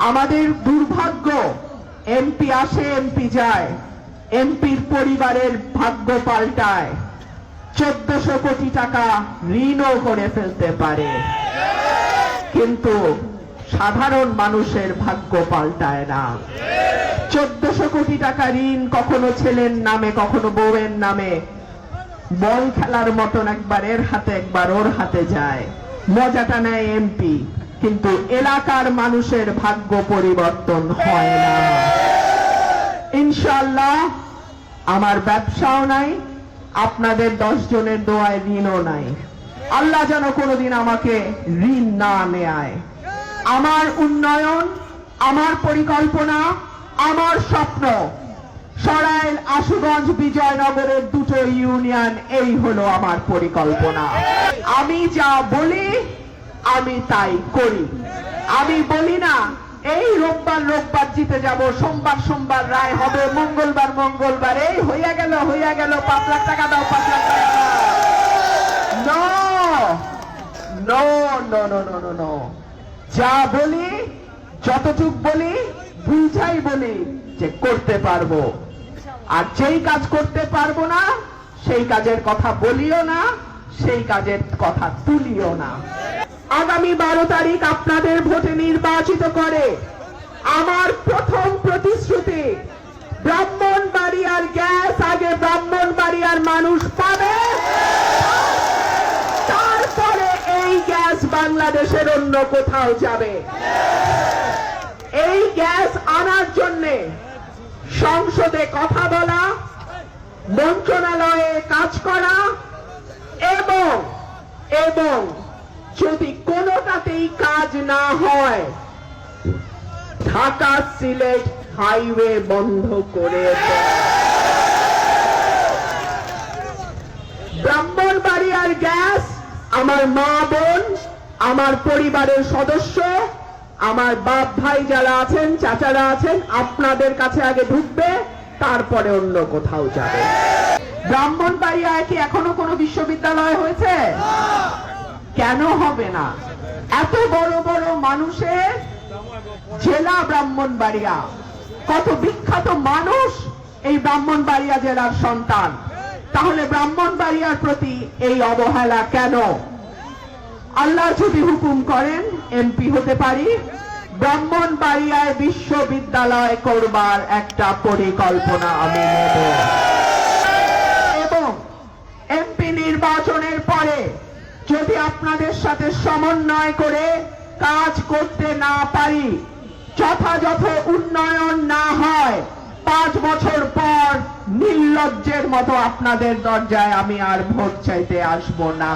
আমাদের দুর্ভাগ্য, এমপি আসে এমপি যায়, এমপির পরিবারের ভাগ্য পাল্টায়, 1400 কোটি টাকা ঋণও করে ফেলতে পারে, কিন্তু সাধারণ মানুষের ভাগ্য পাল্টায় না। 1400 কোটি টাকা ঋণ কখনো ছেলের নামে, কখনো বউয়ের নামে, বল খেলার মতন একবার এর হাতে একবার ওর হাতে যায়, মজাটা নেয় এমপি, কিন্তু এলাকার মানুষের ভাগ্য পরিবর্তন হয় না। ইনশাআল্লাহ আমার ব্যবসাও নাই, আপনাদের 10 জনের দোয়ায় ঋণও নাই। আল্লাহ যেন কোনোদিন আমাকে ঋণ না নেয়। আমার উন্নয়ন, আমার পরিকল্পনা, আমার স্বপ্ন, সরাইল, আশুগঞ্জ, বিজয়নগরের 2টো ইউনিয়ন, এই হলো আমার পরিকল্পনা। আমি যা বলি আমি তাই করি। আমি বলি না এই রোববার রোববার জিতে যাব, সোমবার সোমবার রায় হবে, মঙ্গলবার মঙ্গলবার এই হইয়া গেল 5 লাখ টাকা দাও, 5 লাখ টাকা দাও। No no no no no no no, যা বলি, যতটুক বলি, বুঝাই বলি যে করতে পারবো। আর যেই কাজ করতে পারবো না সেই কাজের কথা বলিও না, সেই কাজের কথা তুলিও না। আগামী 12 তারিখ আপনাদের ভোটে নির্বাচিত করে আমার প্রথম প্রতিশ্রুতি, ব্রাহ্মণবাড়িয়ার গ্যাস আগে ব্রাহ্মণবাড়িয়ার মানুষ পাবে, তারপরে এই গ্যাস বাংলাদেশের অন্য কোথাও যাবে। এই গ্যাস আনার জন্য সংসদে কথা বলা, মন্ত্রণালয়ে কাজ করা, এবং যদি কোনোটাতেই কাজ না হয় ঢাকা সিলেট হাইওয়ে বন্ধ করে ব্রাহ্মণবাড়িয়ার গ্যাস আমার মা বোন, আমার পরিবারের সদস্য, আমার বাপ ভাই যারা আছেন, চাচারা আছেন, আপনাদের কাছে আগে ঢুকবে, তারপরে অন্য কোথাও যাবে। ব্রাহ্মণবাড়িয়ায় কি এখনো কোনো বিশ্ববিদ্যালয় হয়েছে? কেন হবে না? এত বড় বড় মানুষের জেলা ব্রাহ্মণবাড়িয়া, কত বিখ্যাত মানুষ এই ব্রাহ্মণবাড়িয়া জেলার সন্তান, তাহলে ব্রাহ্মণবাড়িয়ার প্রতি এই অবহেলা কেন? আল্লাহ যদি হুকুম করেন এমপি হতে পারি, ব্রাহ্মণবাড়িয়ায় বিশ্ববিদ্যালয় করবার একটা পরিকল্পনা আমি নেব, এবং এমপি নির্বাচনের পরে যদি আপনাদের সাথে সমন্বয় করে কাজ করতে না পারি, যথাযথ উন্নয়ন না হয়, 5 বছর পর নির্লজ্জের মতো আপনাদের দরজায় আমি আর ভোট চাইতে আসবো না।